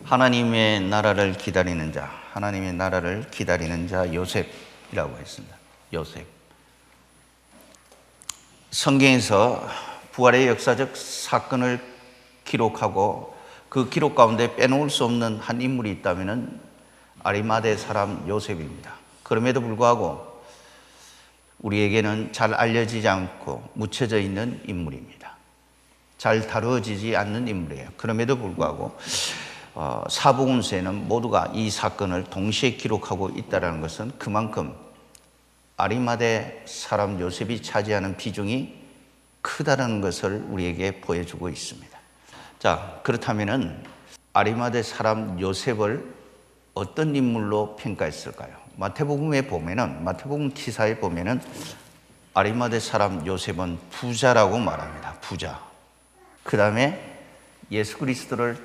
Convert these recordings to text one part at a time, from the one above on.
하나님의 나라를 기다리는 자, 하나님의 나라를 기다리는 자 요셉이라고 했습니다. 요셉. 성경에서 부활의 역사적 사건을 기록하고 그 기록 가운데 빼놓을 수 없는 한 인물이 있다면 아리마대 사람 요셉입니다. 그럼에도 불구하고 우리에게는 잘 알려지지 않고 묻혀져 있는 인물입니다. 잘 다루어지지 않는 인물이에요. 그럼에도 불구하고 사복음서에는 모두가 이 사건을 동시에 기록하고 있다는 것은 그만큼 아리마대 사람 요셉이 차지하는 비중이 크다는 것을 우리에게 보여주고 있습니다. 자, 그렇다면은 아리마대 사람 요셉을 어떤 인물로 평가했을까요? 마태복음에 보면은, 마태복음 기사에 보면은 아리마대 사람 요셉은 부자라고 말합니다. 부자. 그 다음에 예수 그리스도를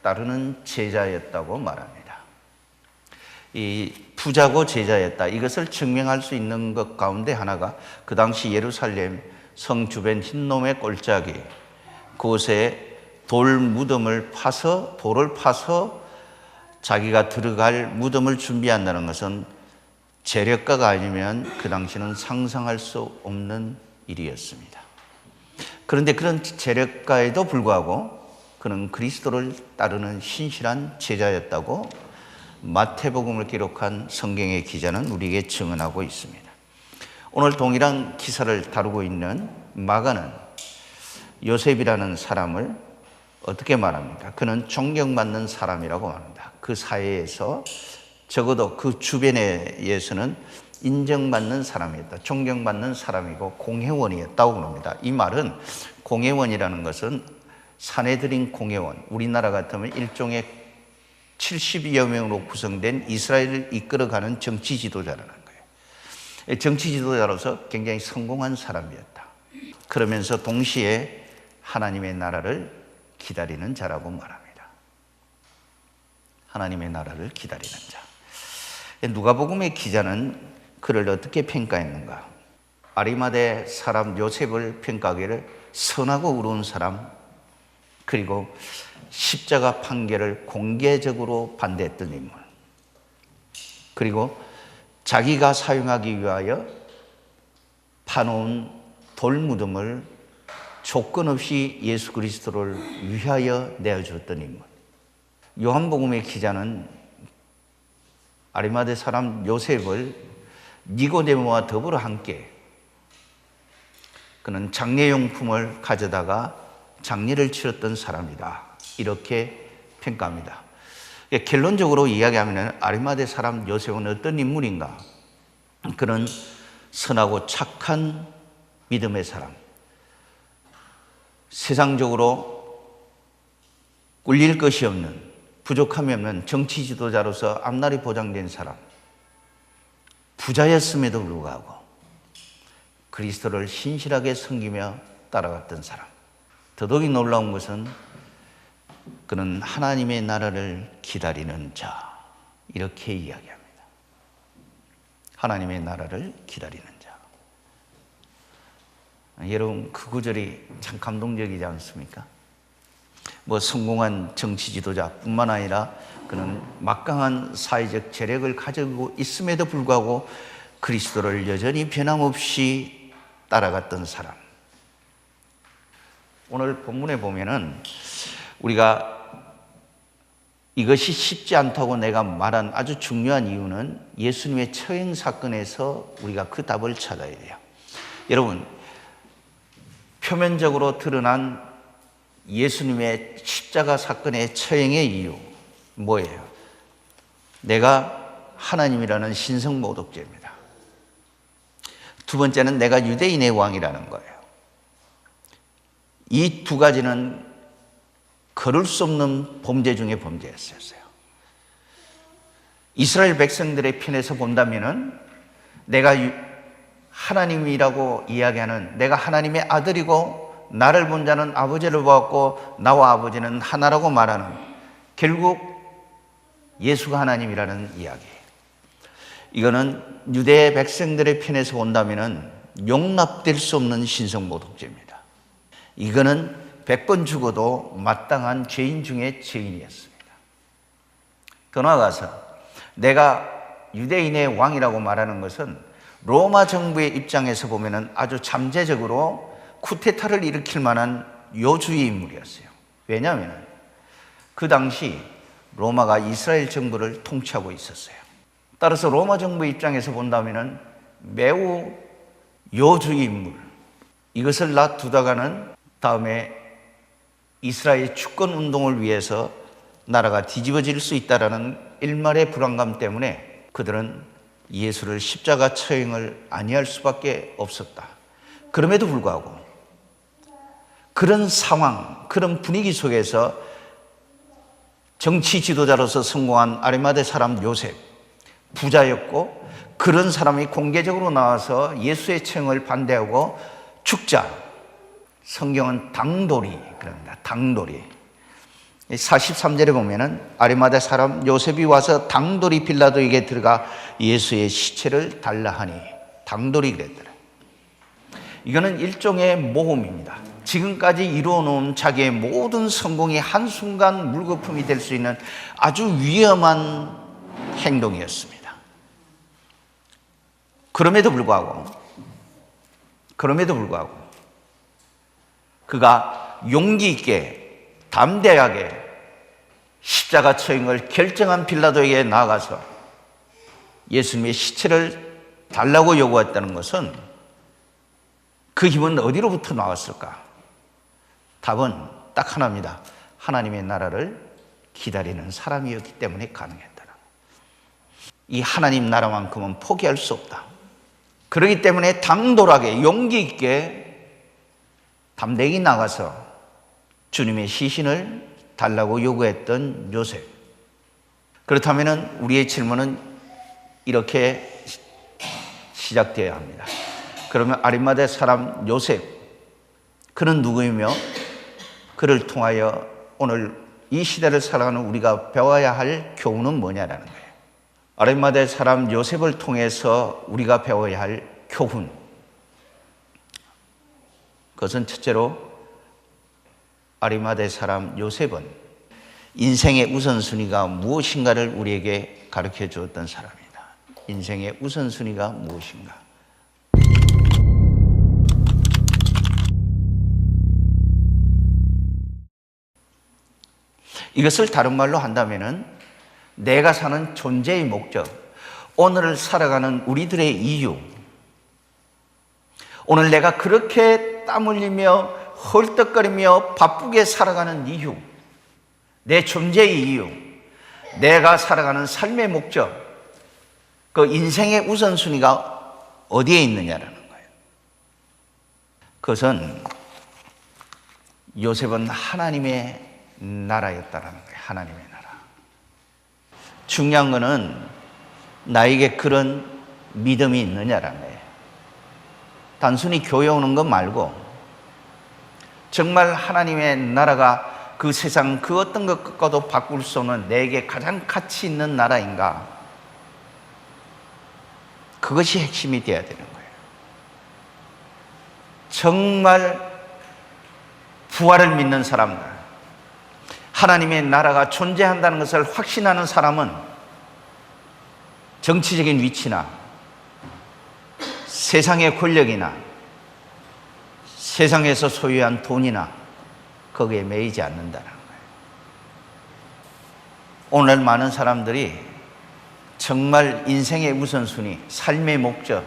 따르는 제자였다고 말합니다. 이 부자고 제자였다, 이것을 증명할 수 있는 것 가운데 하나가 그 당시 예루살렘 성 주변 흰놈의 골짜기, 그곳에 돌을 파서 자기가 들어갈 무덤을 준비한다는 것은 재력가가 아니면 그 당시는 상상할 수 없는 일이었습니다. 그런데 그런 재력가에도 불구하고 그는 그리스도를 따르는 신실한 제자였다고 마태복음을 기록한 성경의 기자는 우리에게 증언하고 있습니다. 오늘 동일한 기사를 다루고 있는 마가는 요셉이라는 사람을 어떻게 말합니까? 그는 존경받는 사람이라고 말합니다. 그 사회에서 적어도 그 주변에서는 인정받는 사람이었다, 존경받는 사람이고 공회원이었다고 그럽니다. 이 말은 공회원이라는 것은 사내들인 공회원, 우리나라 같으면 일종의 70여 명으로 구성된 이스라엘을 이끌어가는 정치 지도자라는 거예요. 정치 지도자로서 굉장히 성공한 사람이었다. 그러면서 동시에 하나님의 나라를 기다리는 자라고 말합니다. 하나님의 나라를 기다리는 자. 누가복음의 기자는 그를 어떻게 평가했는가? 아리마대 사람 요셉을 평가하기를 선하고 의로운 사람, 그리고 십자가 판결을 공개적으로 반대했던 인물, 그리고 자기가 사용하기 위하여 파놓은 돌무덤을 조건 없이 예수 그리스도를 위하여 내어주었던 인물. 요한복음의 기자는 아리마대 사람 요셉을 니고데모와 더불어 함께 그는 장례용품을 가져다가 장례를 치렀던 사람이다, 이렇게 평가합니다. 결론적으로 이야기하면 아리마대 사람 요셉은 어떤 인물인가? 그는 선하고 착한 믿음의 사람, 세상적으로 꿀릴 것이 없는, 부족함이 없는 정치 지도자로서 앞날이 보장된 사람, 부자였음에도 불구하고 그리스도를 신실하게 섬기며 따라갔던 사람. 더더욱 놀라운 것은 그는 하나님의 나라를 기다리는 자, 이렇게 이야기합니다. 하나님의 나라를 기다리는 자. 여러분, 그 구절이 참 감동적이지 않습니까? 성공한 정치 지도자뿐만 아니라 그는 막강한 사회적 재력을 가지고 있음에도 불구하고 그리스도를 여전히 변함없이 따라갔던 사람. 오늘 본문에 보면은 우리가 이것이 쉽지 않다고 내가 말한 아주 중요한 이유는 예수님의 처형 사건에서 우리가 그 답을 찾아야 돼요. 여러분, 표면적으로 드러난 예수님의 십자가 사건의 처형의 이유 뭐예요? 내가 하나님이라는 신성모독죄입니다. 두 번째는 내가 유대인의 왕이라는 거예요. 이 두 가지는 거를 수 없는 범죄 중에 범죄였어요. 이스라엘 백성들의 편에서 본다면은 내가 하나님이라고 이야기하는, 내가 하나님의 아들이고 나를 본 자는 아버지를 보았고 나와 아버지는 하나라고 말하는, 결국 예수가 하나님이라는 이야기. 이거는 유대 백성들의 편에서 본다면은 용납될 수 없는 신성모독죄입니다. 이거는 100번 죽어도 마땅한 죄인 중에 죄인이었습니다. 더 나아가서 내가 유대인의 왕이라고 말하는 것은 로마 정부의 입장에서 보면 아주 잠재적으로 쿠데타를 일으킬 만한 요주의 인물이었어요. 왜냐하면 그 당시 로마가 이스라엘 정부를 통치하고 있었어요. 따라서 로마 정부 입장에서 본다면 매우 요주의 인물, 이것을 놔두다가는 다음에 이스라엘 주권 운동을 위해서 나라가 뒤집어질 수 있다는 일말의 불안감 때문에 그들은 예수를 십자가 처형을 아니할 수밖에 없었다. 그럼에도 불구하고 그런 상황, 그런 분위기 속에서 정치 지도자로서 성공한 아리마대 사람 요셉, 부자였고 그런 사람이 공개적으로 나와서 예수의 처형을 반대하고 죽자, 성경은 당돌이 그럽니다. 당돌이. 43절에 보면은 아리마대 사람 요셉이 와서 당돌이 빌라도에게 들어가 예수의 시체를 달라 하니, 당돌이 그랬더라. 이거는 일종의 모험입니다. 지금까지 이루어놓은 자기의 모든 성공이 한순간 물거품이 될 수 있는 아주 위험한 행동이었습니다. 그럼에도 불구하고 그가 용기 있게 담대하게 십자가 처형을 결정한 빌라도에게 나아가서 예수님의 시체를 달라고 요구했다는 것은 그 힘은 어디로부터 나왔을까? 답은 딱 하나입니다. 하나님의 나라를 기다리는 사람이었기 때문에 가능했다. 이 하나님 나라만큼은 포기할 수 없다. 그렇기 때문에 당돌하게 용기 있게 담대히 나가서 주님의 시신을 달라고 요구했던 요셉. 그렇다면 우리의 질문은 이렇게 시작되어야 합니다. 그러면 아리마대 사람 요셉, 그는 누구이며 그를 통하여 오늘 이 시대를 살아가는 우리가 배워야 할 교훈은 뭐냐라는 거예요. 아리마대 사람 요셉을 통해서 우리가 배워야 할 교훈, 그것은 첫째로 아리마대 사람 요셉은 인생의 우선순위가 무엇인가를 우리에게 가르쳐 주었던 사람이다. 인생의 우선순위가 무엇인가? 이것을 다른 말로 한다면은 내가 사는 존재의 목적, 오늘을 살아가는 우리들의 이유, 오늘 내가 그렇게 땀 흘리며 헐떡거리며 바쁘게 살아가는 이유, 내 존재의 이유, 내가 살아가는 삶의 목적, 그 인생의 우선순위가 어디에 있느냐라는 거예요. 그것은 요셉은 하나님의 나라였다라는 거예요. 하나님의 나라. 중요한 것은 나에게 그런 믿음이 있느냐라는 거예요. 단순히 교회 오는 것 말고 정말 하나님의 나라가 그 세상 그 어떤 것과도 바꿀 수 없는 내게 가장 가치 있는 나라인가? 그것이 핵심이 되어야 되는 거예요. 정말 부활을 믿는 사람들, 하나님의 나라가 존재한다는 것을 확신하는 사람은 정치적인 위치나 세상의 권력이나 세상에서 소유한 돈이나 거기에 매이지 않는다는 거예요. 오늘 많은 사람들이 정말 인생의 우선순위, 삶의 목적,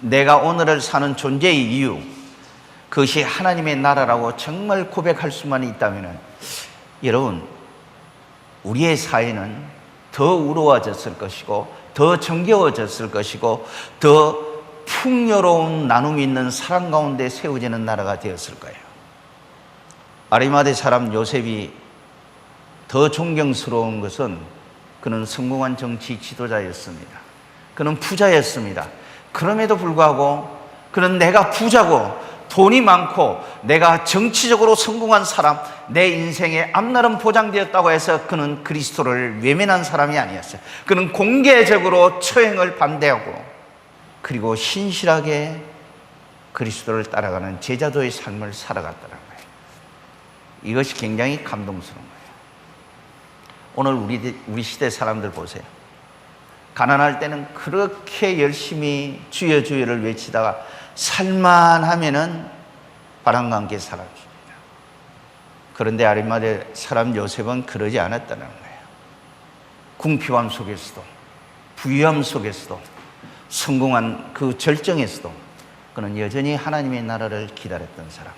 내가 오늘을 사는 존재의 이유, 그것이 하나님의 나라라고 정말 고백할 수만 있다면 여러분, 우리의 사회는 더 의로워졌을 것이고 더 정겨워졌을 것이고 더 풍요로운 나눔이 있는 사랑 가운데 세워지는 나라가 되었을 거예요. 아리마대 사람 요셉이 더 존경스러운 것은 그는 성공한 정치 지도자였습니다. 그는 부자였습니다. 그럼에도 불구하고 그는 내가 부자고 돈이 많고 내가 정치적으로 성공한 사람, 내 인생의 앞날은 보장되었다고 해서 그는 그리스도를 외면한 사람이 아니었어요. 그는 공개적으로 처형을 반대하고 그리고 신실하게 그리스도를 따라가는 제자도의 삶을 살아갔다는 거예요. 이것이 굉장히 감동스러운 거예요. 오늘 우리 시대 사람들 보세요. 가난할 때는 그렇게 열심히 주여 주여를 외치다가 살만하면은 바람과 함께 사라집니다. 그런데 아리마대 사람 요셉은 그러지 않았다는 거예요. 궁핍함 속에서도, 부유함 속에서도, 성공한 그 절정에서도 그는 여전히 하나님의 나라를 기다렸던 사람.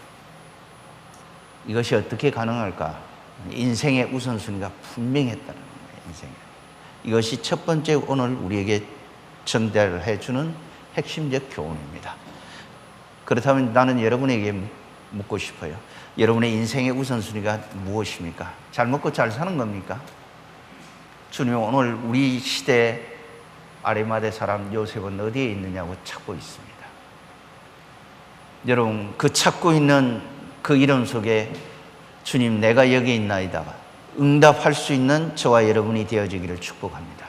이것이 어떻게 가능할까? 인생의 우선순위가 분명했다는 거예요. 인생에. 이것이 첫 번째 오늘 우리에게 전달해 주는 핵심적 교훈입니다. 그렇다면 나는 여러분에게 묻고 싶어요. 여러분의 인생의 우선순위가 무엇입니까? 잘 먹고 잘 사는 겁니까? 주님, 오늘 우리 시대 아리마대 사람 요셉은 어디에 있느냐고 찾고 있습니다. 여러분, 그 찾고 있는 그 이름 속에 주님, 내가 여기 있나이다 응답할 수 있는 저와 여러분이 되어지기를 축복합니다.